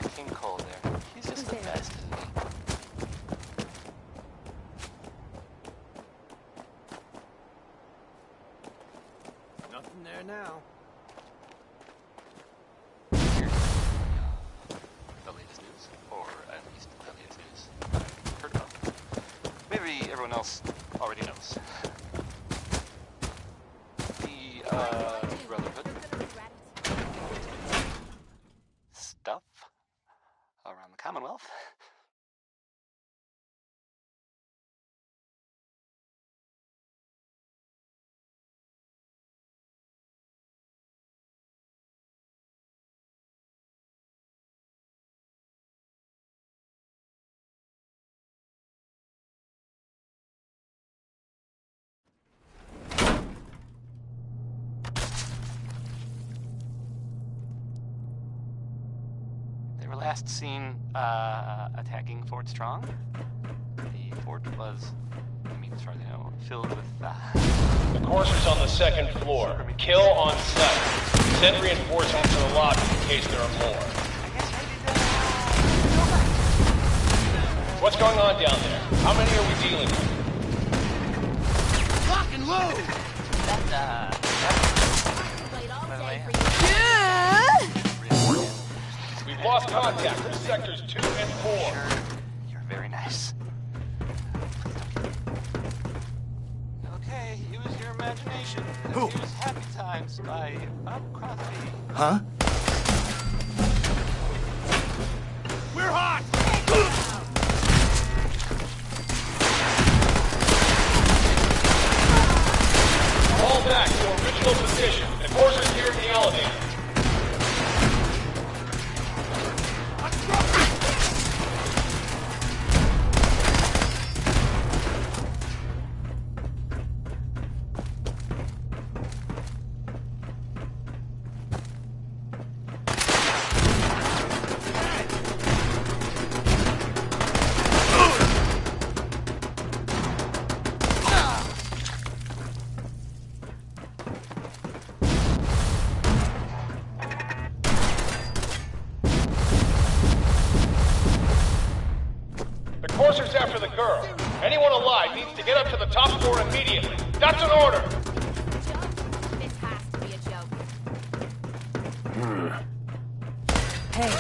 that King Cole there. He's just the best, isn't he? Nothing there now. The latest news, or at least the latest news I've heard about. Maybe everyone else already knows. The Brotherhood stuff around the Commonwealth. They were last seen attacking Fort Strong. The fort was, as far as I know, filled with The courser's on the second floor. Kill on sight. Send reinforcements to the lobby in case there are more. What's going on down there? How many are we dealing with? Lock and load! We've lost contact with sectors 2 and 4. Sure, you're very nice. Okay, use your imagination. Who? Use Happy Times by Bob Crosby. Huh? We're hot! Fall back to original position. The courser's here in the elevator. Courser's after the girl. Anyone alive needs to get up to the top floor immediately. That's an order! This has to be a joke. Hey!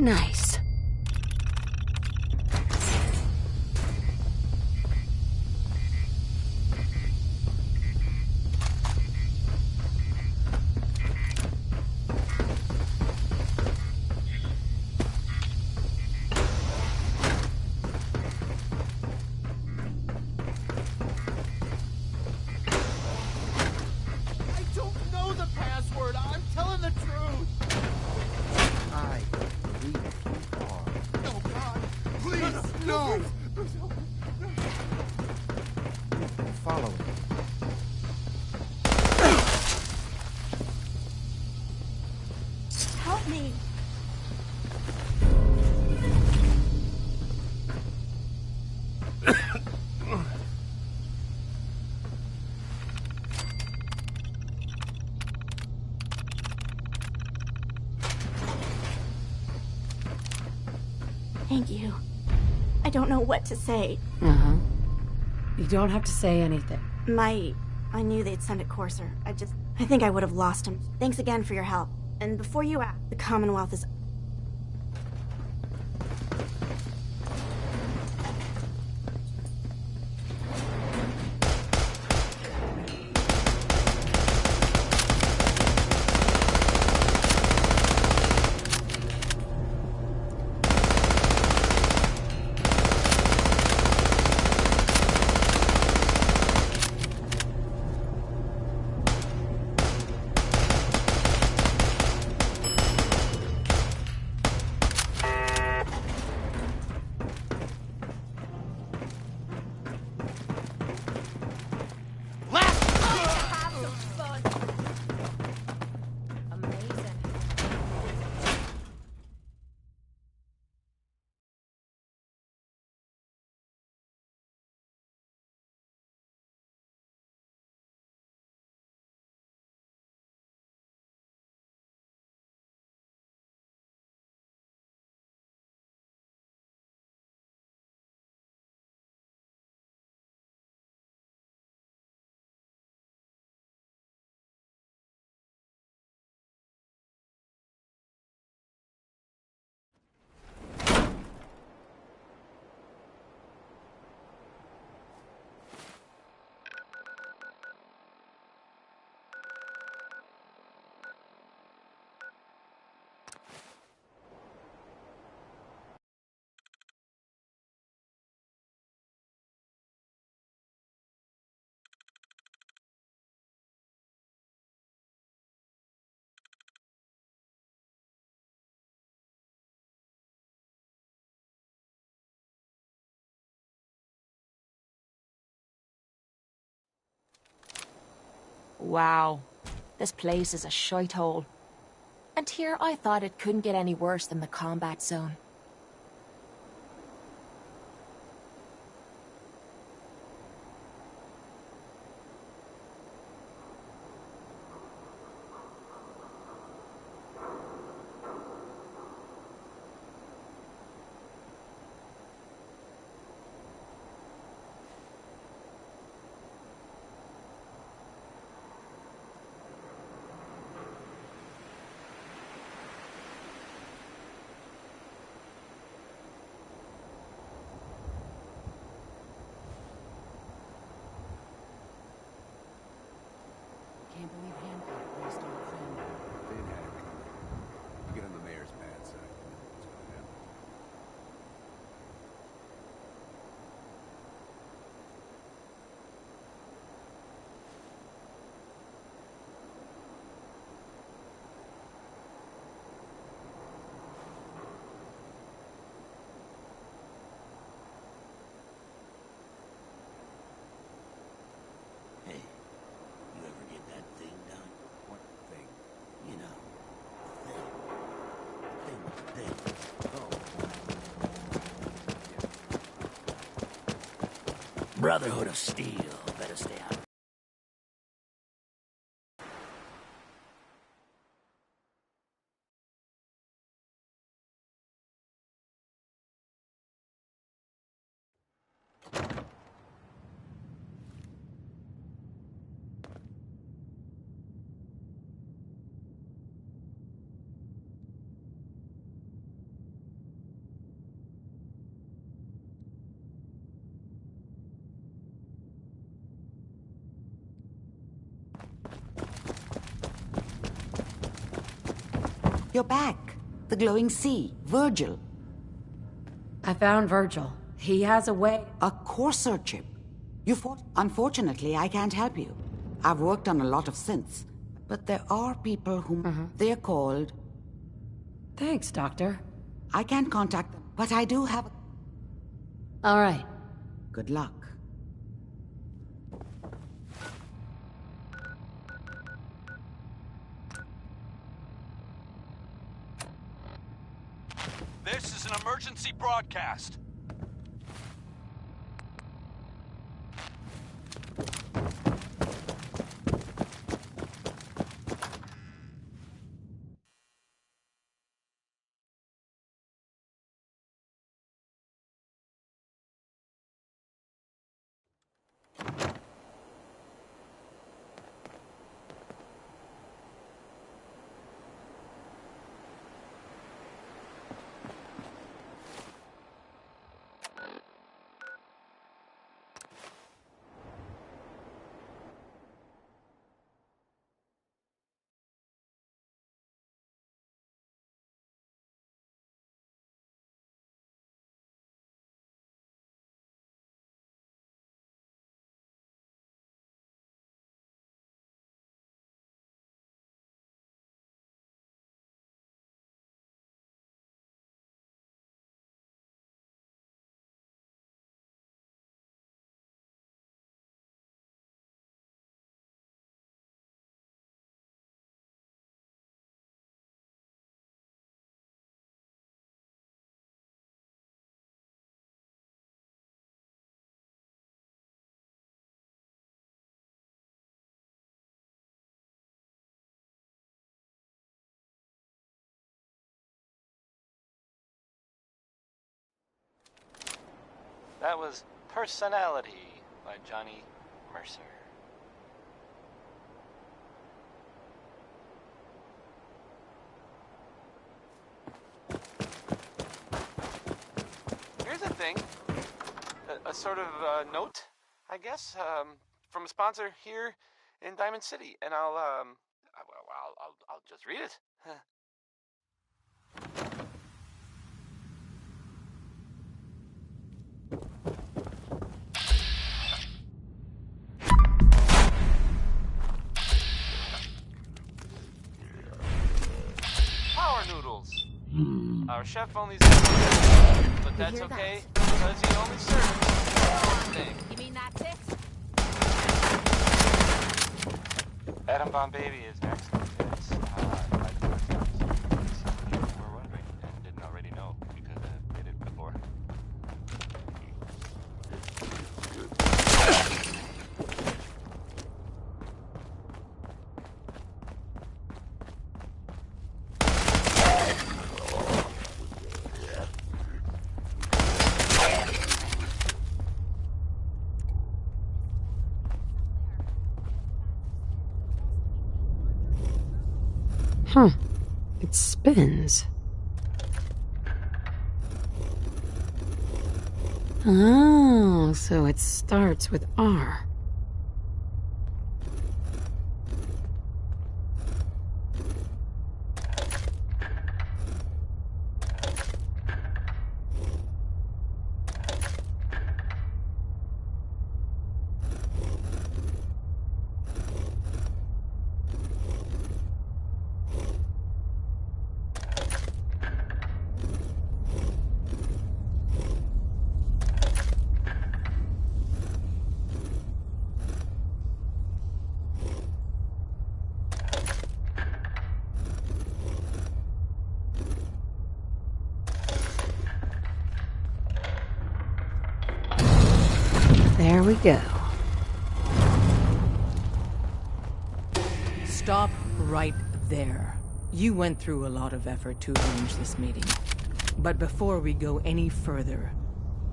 Nice. I don't know the password. I'm telling the truth. I believe you are. Oh, God. Please. No. Follow me. Help me. Thank you. I don't know what to say. Uh-huh. You don't have to say anything. I knew they'd send a courser. I think I would have lost him. Thanks again for your help. And before you act, the Commonwealth is... Wow. This place is a shithole. And here I thought it couldn't get any worse than the combat zone. Can't believe Hancock wasted all that. They didn't have it coming. You get on the mayor's bad side, you know what's gonna happen. Hey, you ever get that thing done? What thing? You know, thing. Oh. Brotherhood of Steel. Better stay out. You're back. The glowing sea. Virgil. I found Virgil. He has a way. A Courser chip. You fought. Unfortunately, I can't help you. I've worked on a lot of synths. But there are people whom they're called. Thanks, Doctor. I can't contact them, but I do have. All right. Good luck. This is an emergency broadcast. That was Personality by Johnny Mercer. Here's a thing, a sort of note, I guess, from a sponsor here in Diamond City, and I'll just read it. Power noodles. Our chef only serves, but that's okay because he only serves one thing. You mean that's it? Adam Bomb Baby is next. It's by the Footsteps. In case you were wondering and didn't already know because I did it before. Huh. It spins. Oh, so it starts with R. There we go. Stop right there. You went through a lot of effort to arrange this meeting. But before we go any further,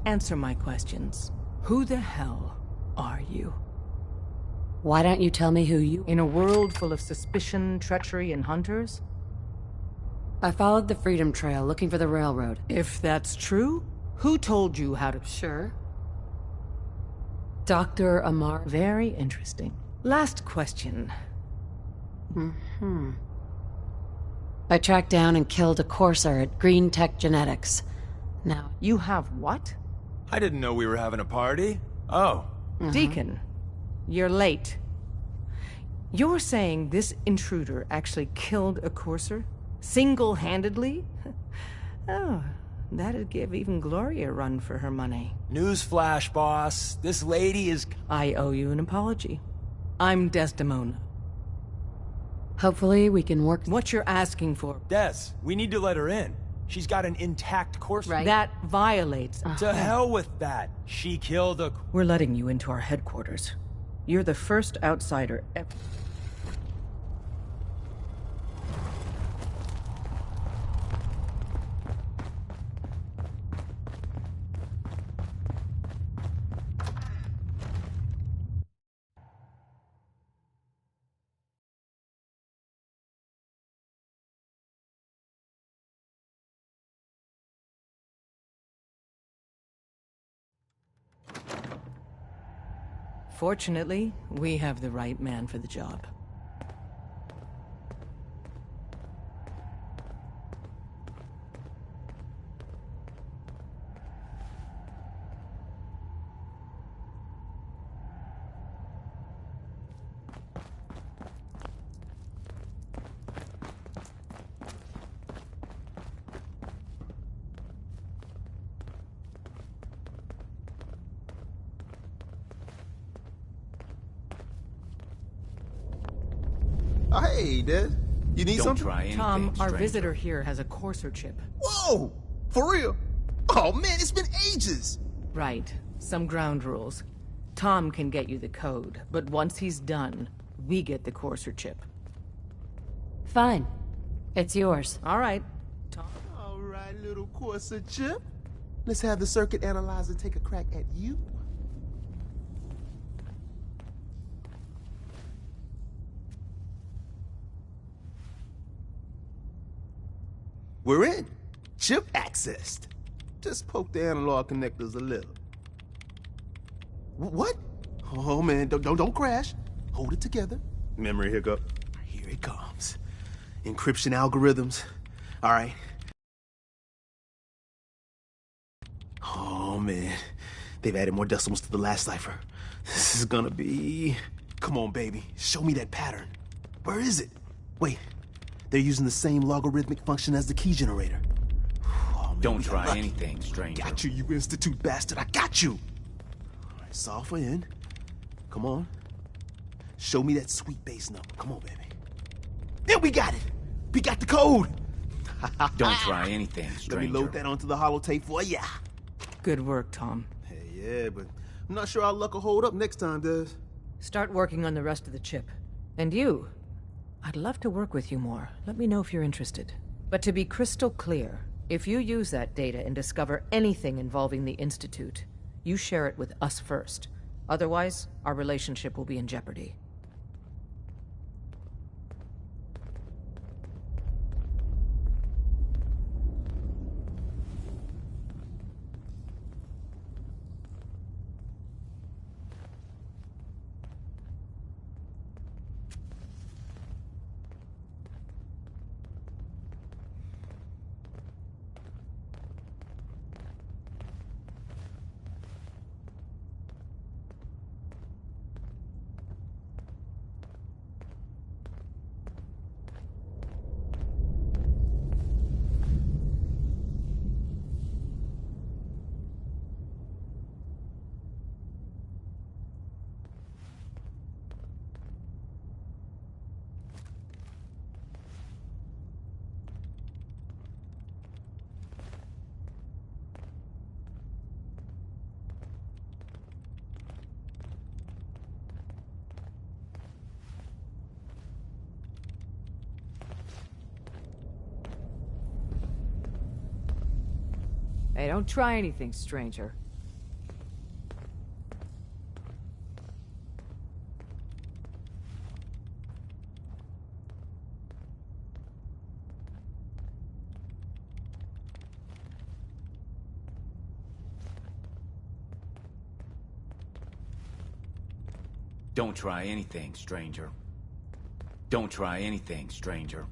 answer my questions. Who the hell are you? Why don't you tell me who you... In a world full of suspicion, treachery, and hunters? I followed the Freedom Trail looking for the railroad. If that's true, who told you how to... Sure. Dr. Amar. Very interesting. Last question. I tracked down and killed a courser at Green Tech Genetics. Now... You have what? I didn't know we were having a party. Oh. Deacon, you're late. You're saying this intruder actually killed a courser? Single-handedly? Oh, that'd give even Gloria a run for her money. Newsflash, boss. This lady is... I owe you an apology. I'm Desdemona. Hopefully we can work... What you're asking for... Des, we need to let her in. She's got an intact course. Right. That violates... To hell with that. She killed a... We're letting you into our headquarters. You're the first outsider ever... Fortunately, we have the right man for the job. Hey, Dad. You need Don't something? try anything, Tom, our stranger. visitor here has a courser chip. Whoa! For real? Oh, man, it's been ages. Right. Some ground rules. Tom can get you the code, but once he's done, we get the courser chip. Fine. It's yours. All right. Tom. All right, little Corsa chip. Let's have the circuit analyzer take a crack at you. We're in. Chip accessed. Just poke the analog connectors a little. What? Oh man, don't crash. Hold it together. Memory hiccup. Here it comes. Encryption algorithms. All right. Oh man, they've added more decimals to the last cipher. This is gonna be... Come on, baby. Show me that pattern. Where is it? Wait. They're using the same logarithmic function as the key generator. Oh, man, Don't try anything, stranger. Got you, you institute bastard. I got you. All right, solve for N. Come on. Show me that sweet base number. Come on, baby. Yeah, we got it. We got the code. Don't try anything, stranger. Let me load that onto the holotape for ya. Good work, Tom. Hey, yeah, but I'm not sure our luck will hold up next time, Des. Start working on the rest of the chip. And you? I'd love to work with you more. Let me know if you're interested. But to be crystal clear, if you use that data and discover anything involving the Institute, you share it with us first. Otherwise, our relationship will be in jeopardy. Hey, don't try anything, stranger. Don't try anything, stranger. Don't try anything, stranger.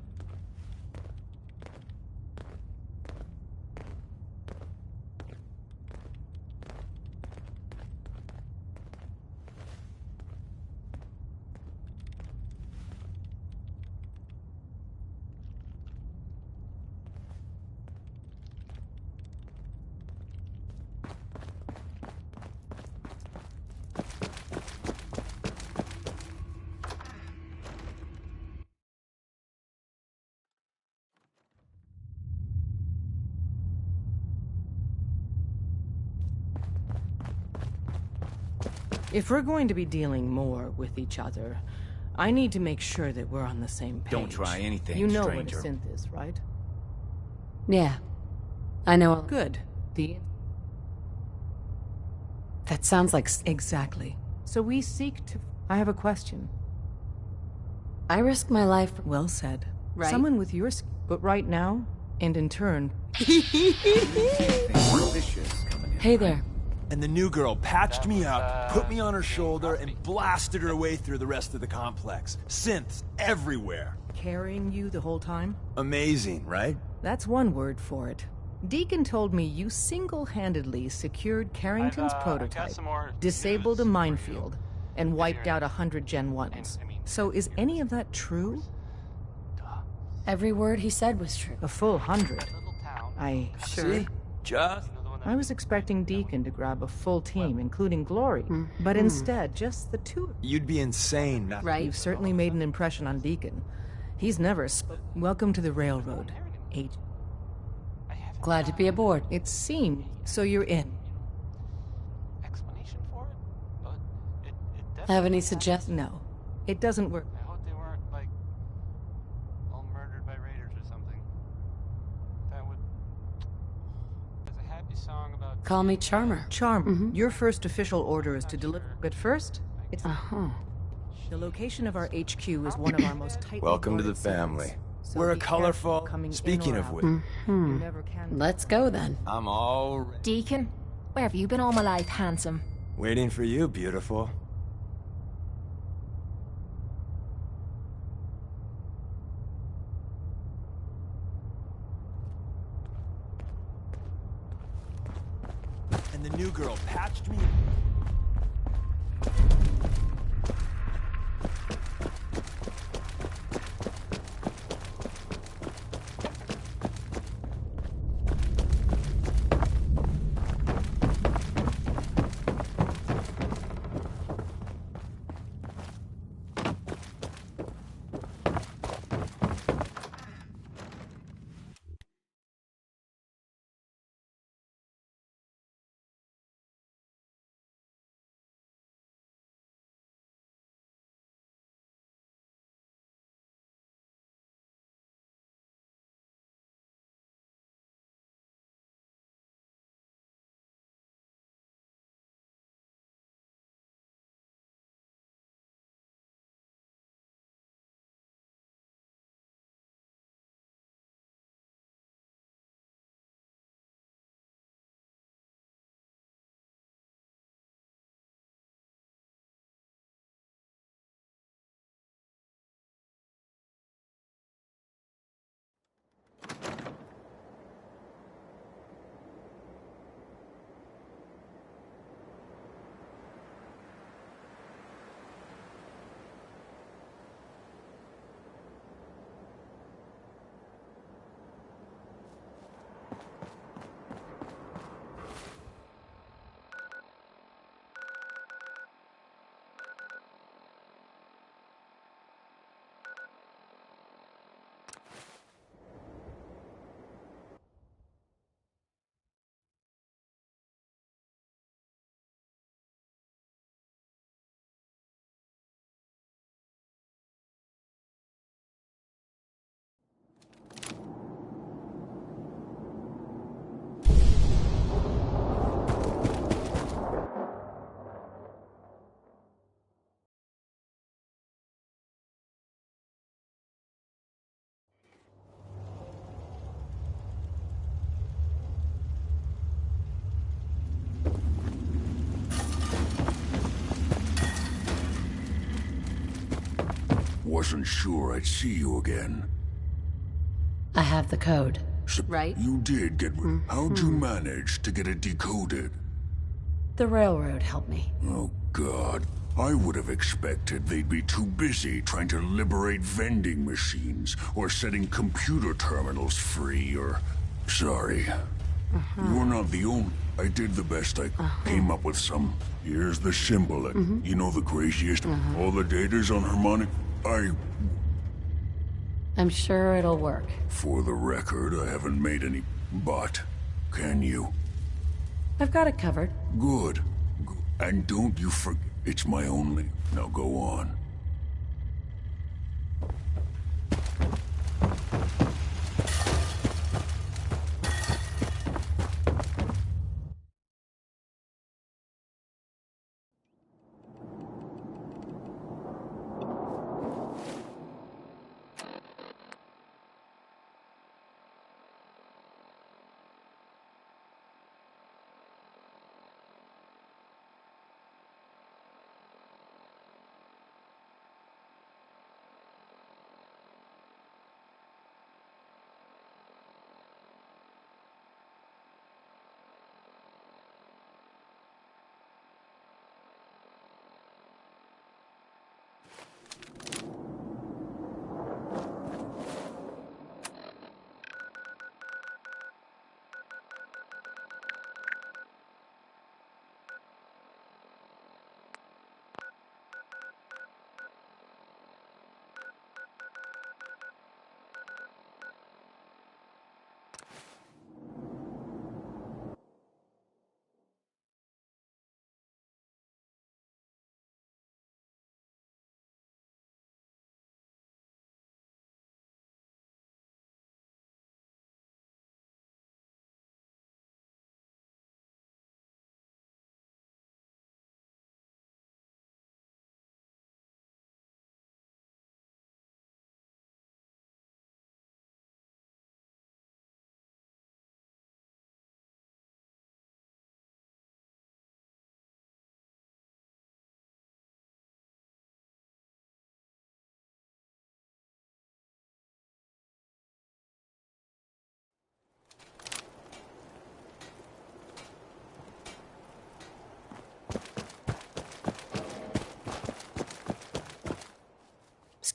If we're going to be dealing more with each other, I need to make sure that we're on the same page. Don't try anything, You know stranger. what a synth is, right? Yeah. I know. Good. That sounds like... Exactly. So we seek to... I have a question. I risk my life... Well said. Right? Someone with your... But right now, and in turn... Hey there. And the new girl patched me up, put me on her shoulder, and blasted her way through the rest of the complex. Synths everywhere. Carrying you the whole time? Amazing, right? That's one word for it. Deacon told me you single-handedly secured Carrington's prototype, disabled a minefield, and wiped out 100 Gen 1s. So is any of that true? Every word he said was true. A full 100. See? Just... I was expecting Deacon to grab a full team, including Glory, but instead, just the two. You'd be insane not... Right. You've certainly made an impression on Deacon. He's never Welcome to the Railroad, Agent. Glad to be aboard. It seemed. So you're in. Explanation for it? But it Have any suggestions? No. It doesn't work. I hope they weren't, like, all murdered by raiders or something. That would... There's a happy song about... Call me Charmer. Charmer. Your first official order is to deliver. But first, it's... The location of our HQ is one of our most tightly Welcome to the guarded family. cities. So We're a be careful colorful... coming in Speaking or of out. which, You never can... Let's go then. I'm all ready. Deacon, where have you been all my life, handsome? Waiting for you, beautiful. And the new girl patched me... wasn't sure I'd see you again. I have the code. Right? You did get... How'd you manage to get it decoded? The railroad helped me. Oh, God. I would have expected they'd be too busy trying to liberate vending machines or setting computer terminals free or... Sorry. You're not the only... I did the best I came up with some... Here's the symbol and you know the craziest... All the data's on harmonic... I'm sure it'll work. For the record, I haven't made any... But, can you? I've got it covered. Good. And don't you forget, it's my only... Now go on.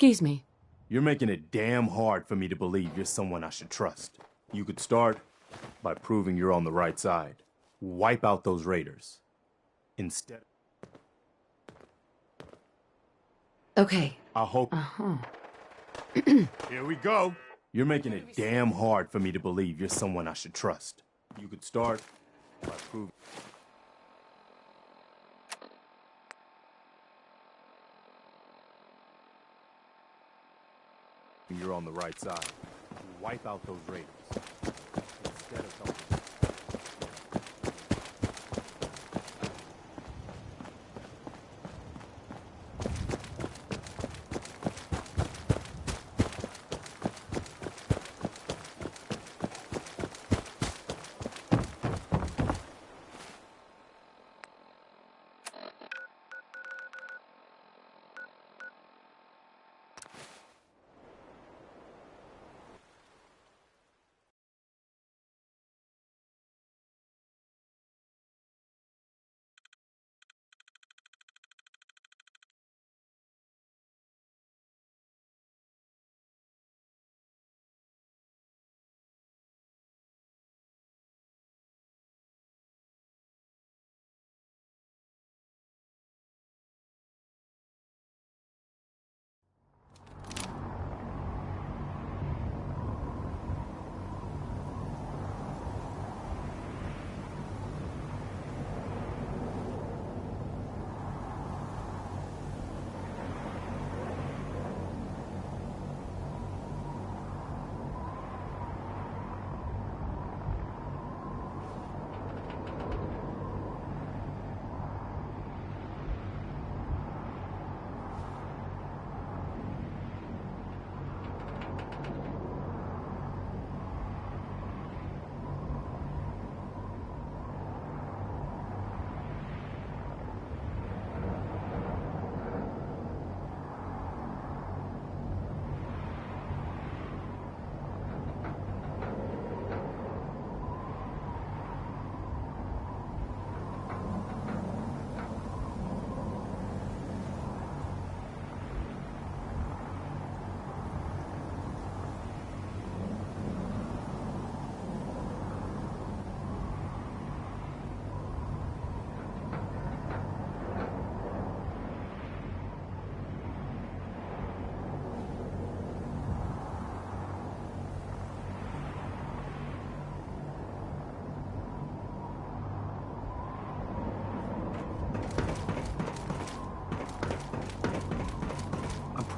Excuse me. You're making it damn hard for me to believe you're someone I should trust. You could start by proving you're on the right side. Wipe out those raiders. Instead... Okay. I hope... Here we go. You're making it damn hard for me to believe you're someone I should trust. You could start by proving... You're on the right side. Wipe out those raiders. Instead of helping...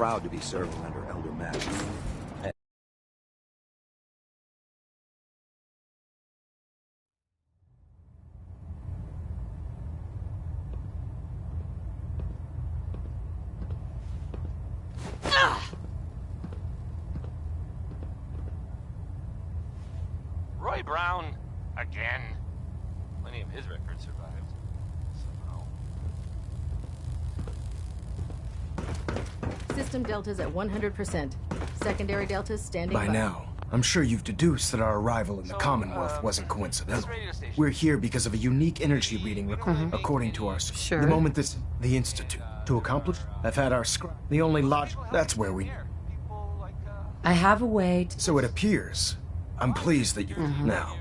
proud to be serving under Elder Max. Roy Brown, again. Plenty of his records survived. Somehow. System deltas at 100%. Secondary deltas standing by. By now, I'm sure you've deduced that our arrival in the Commonwealth wasn't coincidental. We're here because of a unique energy reading recorded according to our... Sure. The moment the Institute. To accomplish, I've had our scribe. The only logic... That's where we... I have a way to... So it appears. I'm pleased that you... Now.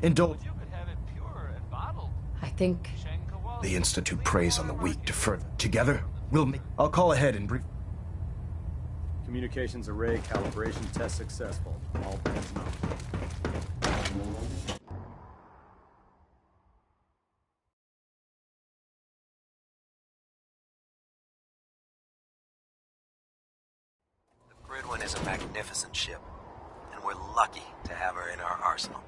Indulge... I think... The Institute preys on the weak to further... Together, we'll make... I'll call ahead and brief... Communications array calibration test successful. All bands known. The Gridwin is a magnificent ship, and we're lucky to have her in our arsenal.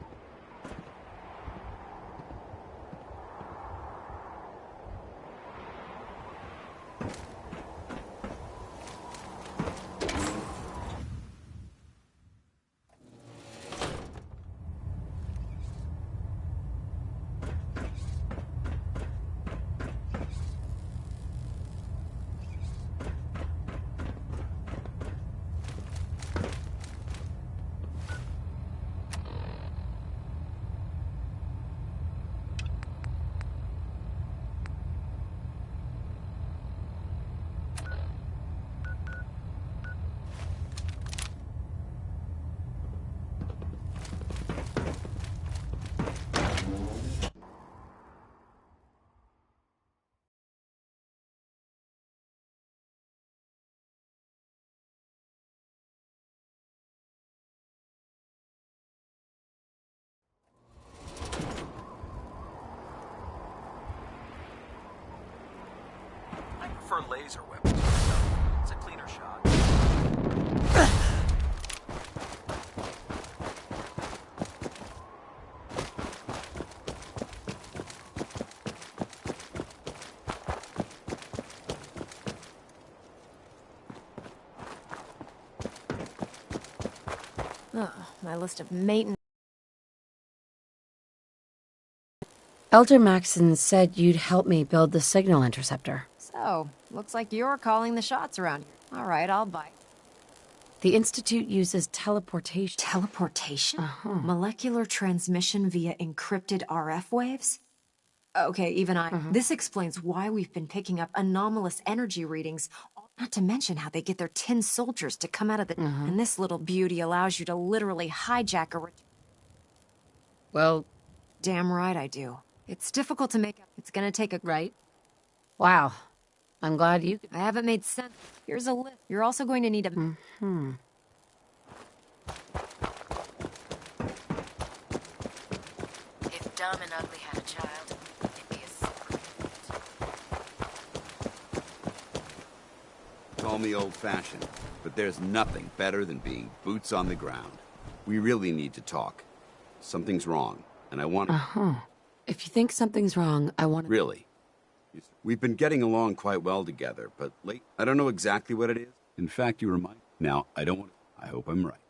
I prefer laser weapons myself. It's a cleaner shot. Oh, my list of maintenance. Elder Maxon said you'd help me build the signal interceptor. So, looks like you're calling the shots around here. All right, I'll bite. The Institute uses teleportation. Teleportation? Molecular transmission via encrypted RF waves? Okay, even I... This explains why we've been picking up anomalous energy readings, not to mention how they get their tin soldiers to come out of the... And this little beauty allows you to literally hijack a... Well... Damn right I do. It's difficult to make... It's gonna take a... Right? Wow. I'm glad you... I haven't made sense. Here's a list. You're also going to need a... If Dumb and Ugly had a child, it'd be a secret. Call me old-fashioned, but there's nothing better than being boots on the ground. We really need to talk. Something's wrong, and I want to... If you think something's wrong, I want to... Really? We've been getting along quite well together, but late... I don't know exactly what it is. In fact, you remind... Now, I don't want to... I hope I'm right.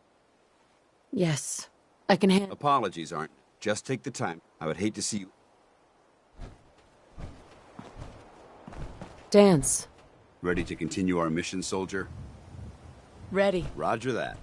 Yes. I can handle... Apologies aren't... Just take the time. I would hate to see you... Dance. Ready to continue our mission, soldier? Ready. Roger that.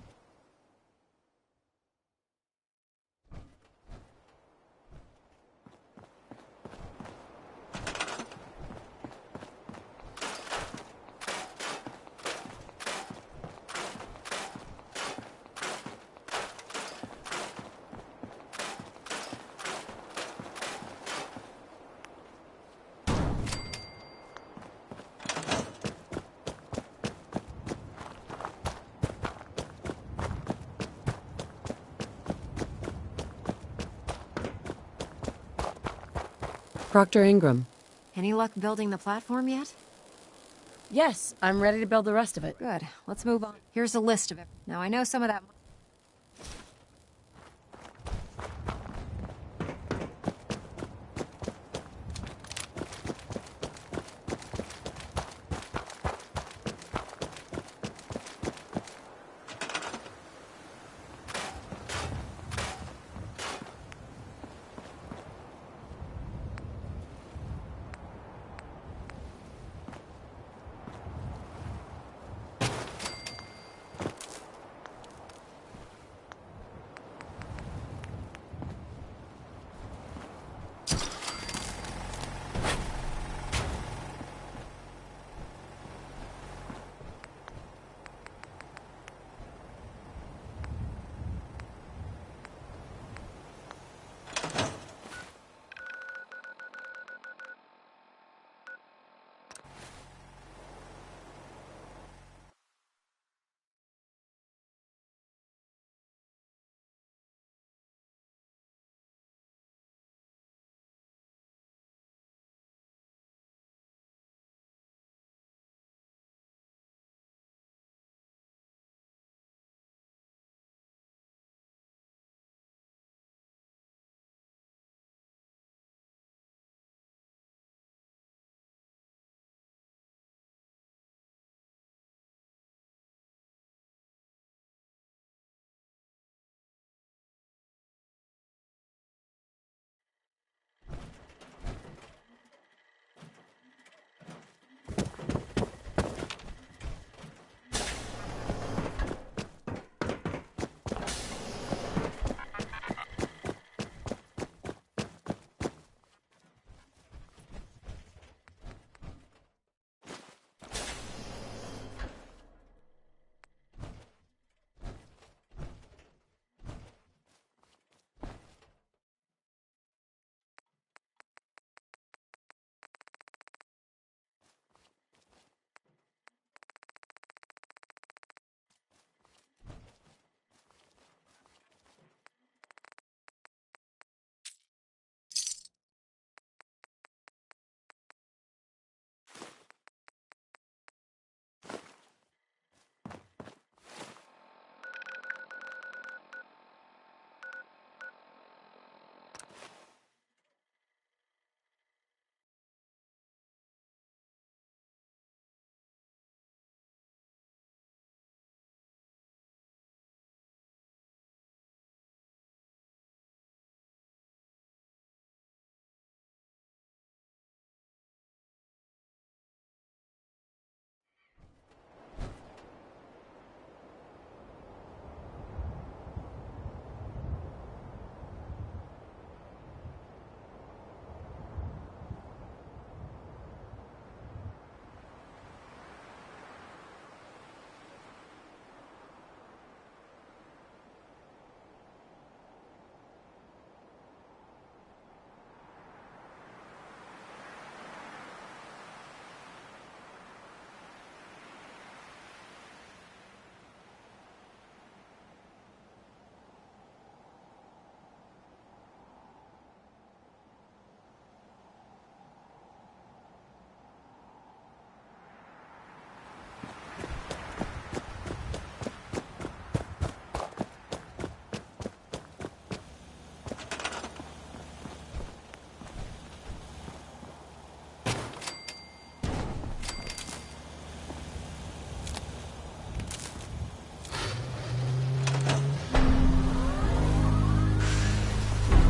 Proctor Ingram. Any luck building the platform yet? Yes, I'm ready to build the rest of it. Good. Let's move on. Here's a list of it. Now, I know some of that...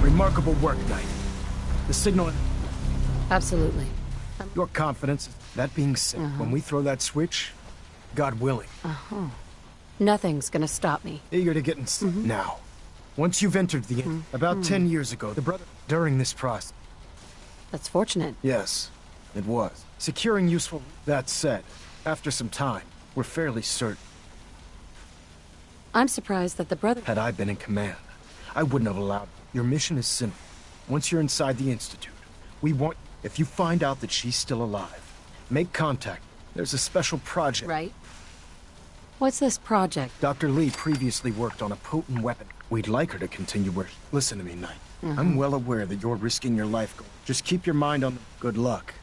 Remarkable work, Knight. The signal... Absolutely. Your confidence. That being said, when we throw that switch, God willing... Nothing's gonna stop me. Eager to get in... Now, once you've entered the... About 10 years ago, the brother... During this process... That's fortunate. Yes, it was. Securing useful... That said, after some time, we're fairly certain. I'm surprised that the brother... Had I been in command, I wouldn't have allowed... Your mission is simple. Once you're inside the Institute, we want... If you find out that she's still alive, make contact. There's a special project. Right. What's this project? Dr. Lee previously worked on a potent weapon. We'd like her to continue work. Listen to me, Knight. I'm well aware that you're risking your life. Just keep your mind on the... Good luck.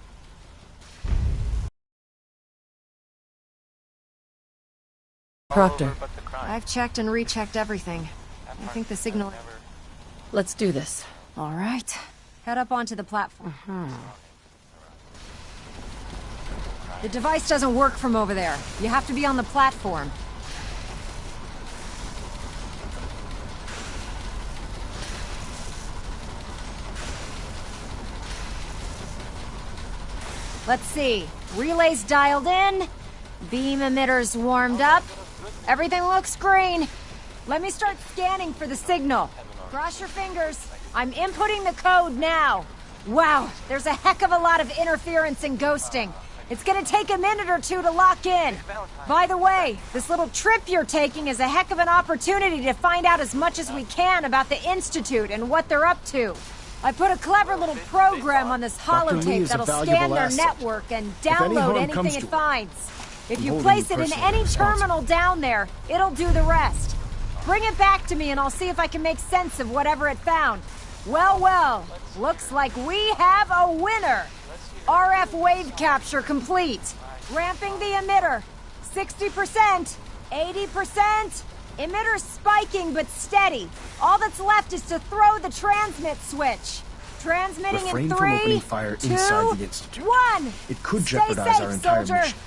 Proctor. but the crime. I've checked and rechecked everything. I think the signal... Let's do this. All right. Head up onto the platform. The device doesn't work from over there. You have to be on the platform. Let's see. Relays dialed in. Beam emitters warmed up. Everything looks green. Let me start scanning for the signal. Cross your fingers. I'm inputting the code now. Wow, there's a heck of a lot of interference and ghosting. It's gonna take a minute or two to lock in. By the way, this little trip you're taking is a heck of an opportunity to find out as much as we can about the Institute and what they're up to. I put a clever little program on this holotape that'll scan their network and download anything it finds. If you place it in any terminal down there, it'll do the rest. Bring it back to me and I'll see if I can make sense of whatever it found. Well, well, looks like we have a winner. RF wave capture complete. Ramping the emitter. 60%, 80%. Emitter spiking but steady. All that's left is to throw the transmit switch. Transmitting Refrain in from opening 3, fire 2, inside the Institute. 1. It could Stay jeopardize safe, our entire soldier. mission.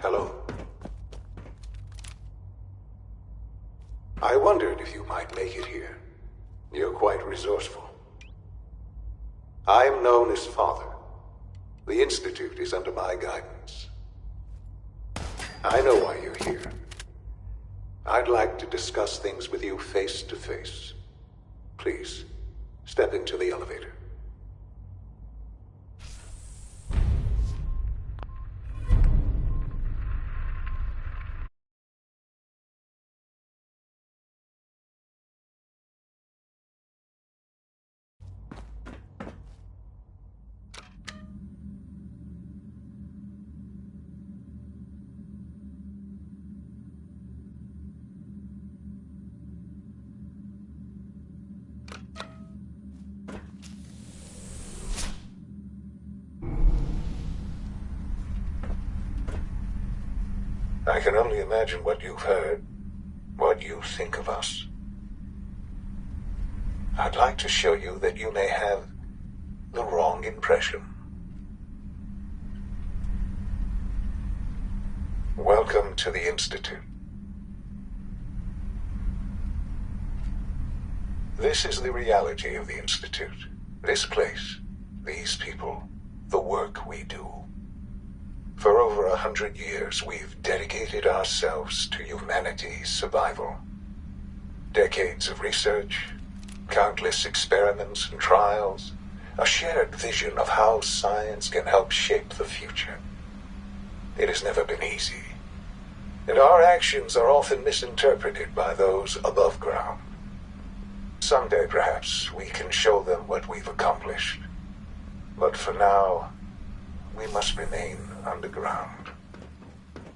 Hello. I wondered if you might make it here. You're quite resourceful. I'm known as Father. The Institute is under my guidance. I know why you're here. I'd like to discuss things with you face to face. Please, step into the elevator. I can only imagine what you've heard, what you think of us. I'd like to show you that you may have the wrong impression. Welcome to the Institute. This is the reality of the Institute. This place, these people, the work we do. For over 100 years, we've dedicated ourselves to humanity's survival. Decades of research, countless experiments and trials, a shared vision of how science can help shape the future. It has never been easy, and our actions are often misinterpreted by those above ground. Someday, perhaps, we can show them what we've accomplished. But for now, we must remain underground.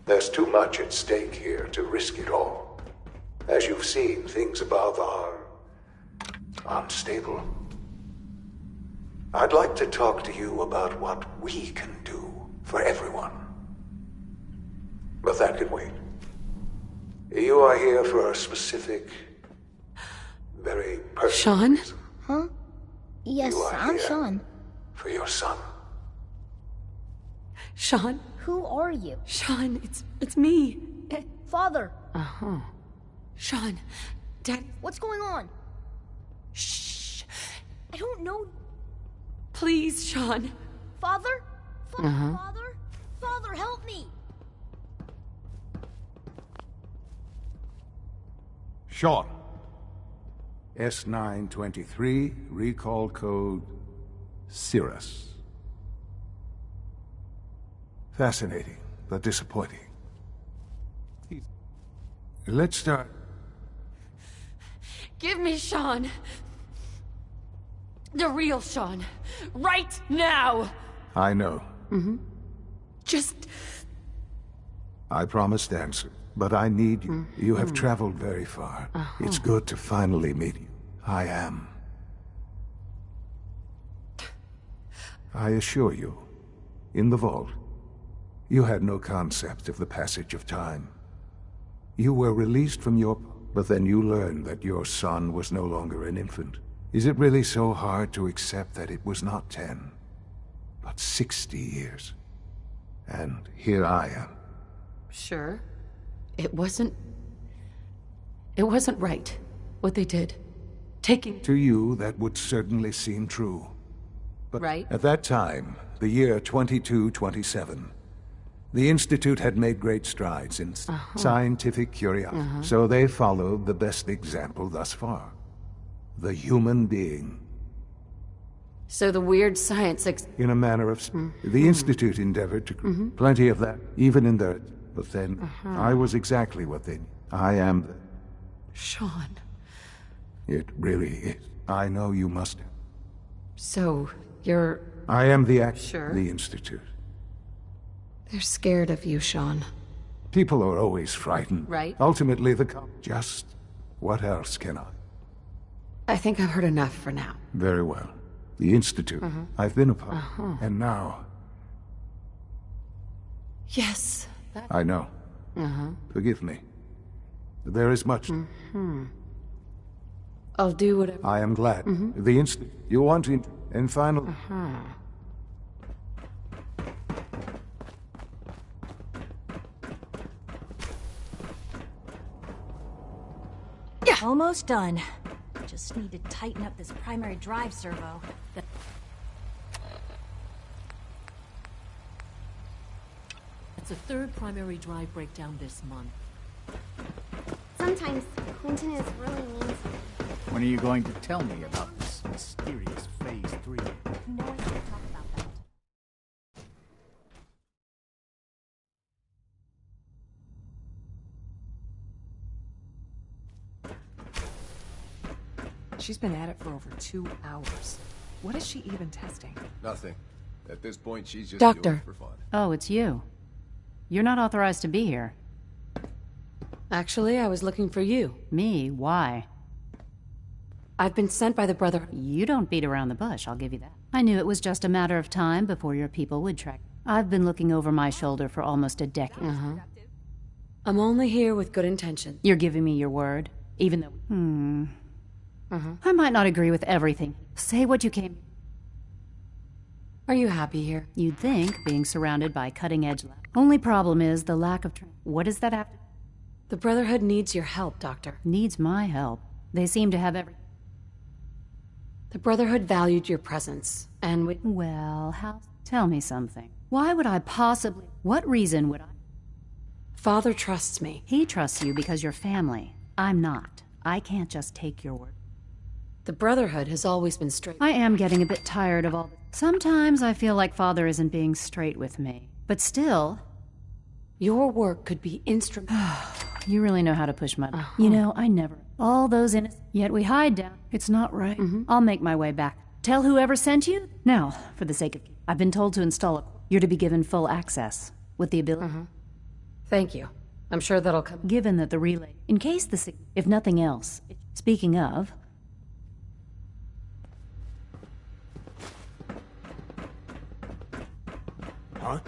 There's too much at stake here to risk it all. As you've seen, things above are unstable. I'd like to talk to you about what we can do for everyone. But that can wait. You are here for a specific, very personal Sean? reason. Huh? Yes, You are I'm here Sean. for your son. Sean? Who are you? Sean, it's me. Father. Uh-huh. Sean, Dad... What's going on? Shh. I don't know. Please, Sean. Father? Uh-huh. Father? Father, help me! Sean, S923, recall code Cirrus. Fascinating, but disappointing. Let's start. Give me Sean. The real Sean. Right now! I know. Just... I promised answer, but I need you. You have traveled very far. It's good to finally meet you. I am. I assure you, in the vault, you had no concept of the passage of time. You were released from your... but then you learned that your son was no longer an infant. Is it really so hard to accept that it was not 10, but 60 years? And here I am. Sure. It wasn't right, what they did. Taking... To you, that would certainly seem true. But right? At that time, the year 2227, the Institute had made great strides in scientific curiosity. So they followed the best example thus far. The human being. So the weird science... In a manner of... The Institute endeavored to... Plenty of that, even in their... But then, I was exactly what they... I am the... Sean. It really is. I know you must... So, you're... I am the Sure. The Institute. They're scared of you, Sean. People are always frightened. Right. Ultimately, just... What else can I? I think I've heard enough for now. Very well. The Institute. I've been a part. And now... Yes. I know. Forgive me. There is much... I'll do whatever... I am glad. The Institute... You want to... And finally... Yeah. Almost done. Just need to tighten up this primary drive servo. It's the third primary drive breakdown this month. Sometimes Quentin is really mean to me. When are you going to tell me about this mysterious Phase 3? No one can talk about that. She's been at it for over 2 hours. What is she even testing? Nothing. At this point, she's just Doctor. doing it for fun. Oh, it's you. You're not authorized to be here. Actually, I was looking for you. Me? Why? I've been sent by the Brotherhood. You don't beat around the bush, I'll give you that. I knew it was just a matter of time before your people would track. I've been looking over my shoulder for almost a decade. I'm only here with good intentions. You're giving me your word? Even though... I might not agree with everything. Say what you came... Are you happy here? You'd think, being surrounded by cutting-edge labs. Only problem is the lack of... What does that have to... The Brotherhood needs your help, Doctor. Needs my help. They seem to have every... The Brotherhood valued your presence, and we... Well, how... Tell me something. Why would I possibly... What reason would I... Father trusts me. He trusts you because you're family. I'm not. I can't just take your word. The Brotherhood has always been straight. I am getting a bit tired of all this. Sometimes I feel like Father isn't being straight with me. But still... Your work could be instrumental. You really know how to push my... You know, I never... All those innocent... Yet we hide down. It's not right. I'll make my way back. Tell whoever sent you. Now, for the sake of... I've been told to install a... You're to be given full access. With the ability... Thank you. I'm sure that'll come... Given that the relay... In case the... If nothing else... Speaking of... Huh?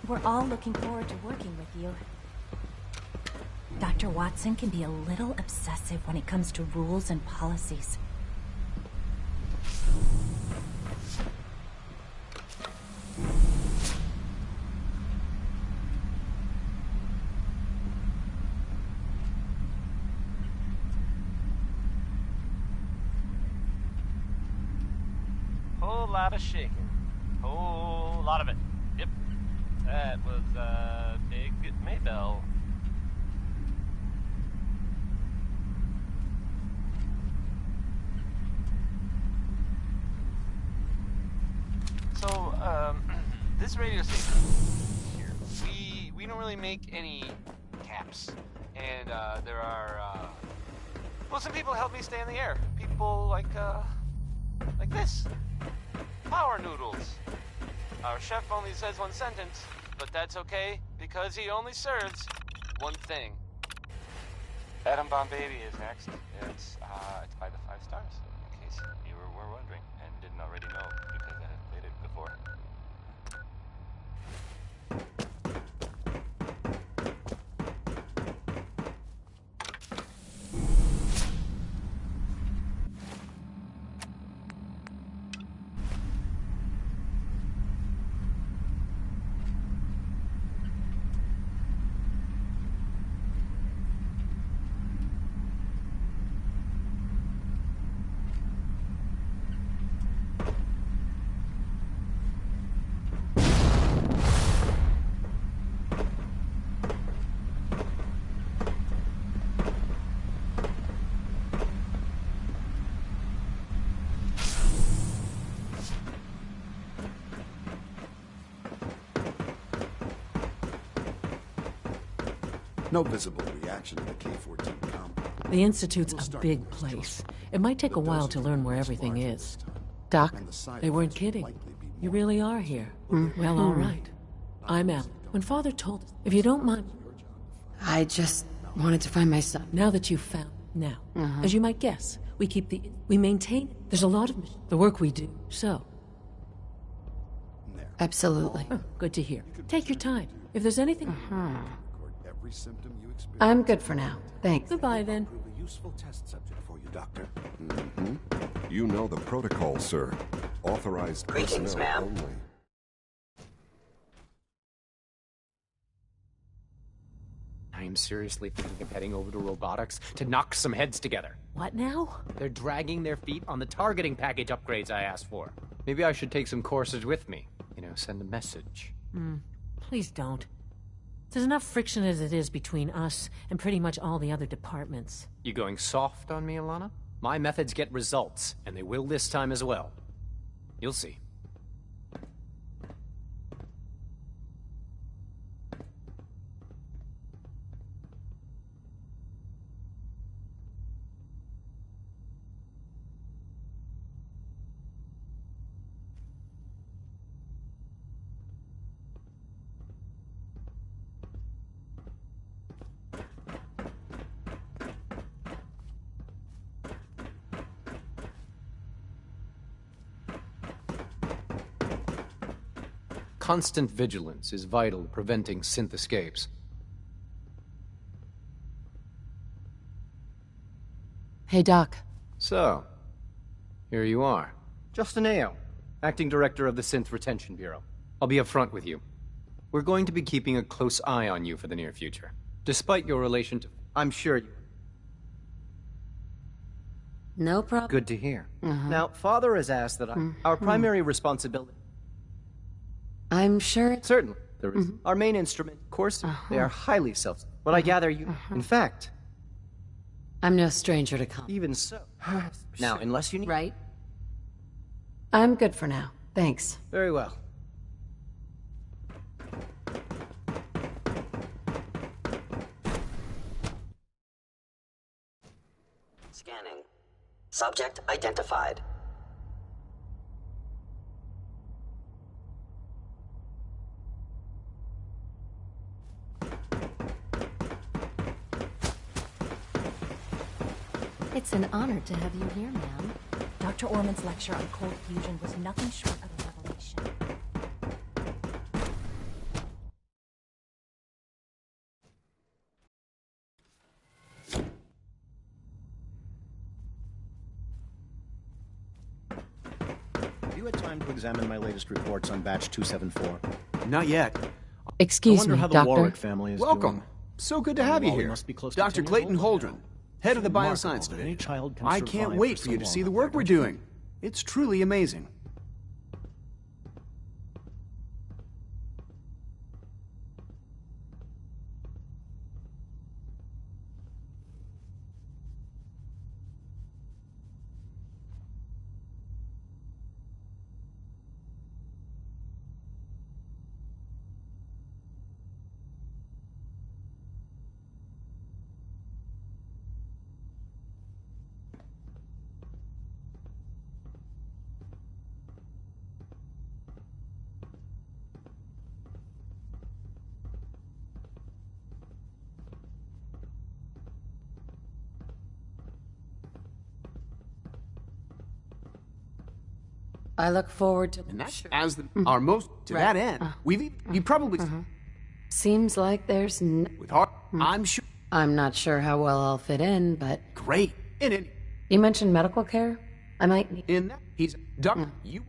We're all looking forward to working with you. Dr. Watson can be a little obsessive when it comes to rules and policies. whole lot of shaking. Whole lot of it. Yep. That was, Big Maybell. So, this radio station here, we don't really make any caps. And, there are, well, some people help me stay in the air. People like this. Power noodles. Our chef only says one sentence, but that's okay, because he only serves one thing. Adam Bomb Baby is next. It's by the 5 stars, in case you were wondering and didn't already know, because I have played it before. No visible reaction to the K-14 compound. The Institute's a big place. It might take a while to learn where everything is. Doc, they weren't kidding. You really are here. Well, all right. I'm Al. When Father told us, if you don't mind... I just wanted to find my son. Now that you've found... Now, as you might guess, we maintain... There's a lot of the work we do, so... Absolutely. Oh, good to hear. Take your time. If there's anything... I'm good for now. Thanks. Goodbye, then. A useful test subject for you, Doctor. You know the protocol, sir. Authorized Greetings, personnel ma'am. only. I am seriously thinking of heading over to robotics to knock some heads together. What now? They're dragging their feet on the targeting package upgrades I asked for. Maybe I should take some courses with me. You know, send a message. Please don't. There's enough friction as it is between us and pretty much all the other departments. You going soft on me, Alana? My methods get results, and they will this time as well. You'll see. Constant vigilance is vital to preventing synth escapes. Hey, Doc. So, here you are. Justin Ayo, Acting Director of the Synth Retention Bureau. I'll be upfront with you. We're going to be keeping a close eye on you for the near future. Despite your relation to... I'm sure you... No problem. Good to hear. Now, Father has asked that our primary responsibility... I'm sure it's... Certainly. There is our main instrument, of course. They are highly self... But I gather you... In fact... I'm no stranger to come. Even so... Now, unless you need... Right? I'm good for now. Thanks. Very well. Scanning. Subject identified. It's an honor to have you here, ma'am. Dr. Orman's lecture on cold fusion was nothing short of a revelation. Have you had time to examine my latest reports on batch 274? Not yet. Excuse I wonder me, how the Doctor. Warwick family is Welcome. doing. So good to have you Wally here. must be close to Dr. 10 years Clayton old Holdren, head of the Remarkable Bioscience that any Division. child can I can't survive wait for for you so to long see the up work there, we're don't you doing. It's truly amazing. I look forward to... And that's as our most... To that end, you probably... Seems like there's With heart, I'm sure... I'm not sure how well I'll fit in, but... Great. In it. You mentioned medical care? I might need... In that, he's... Doctor, you...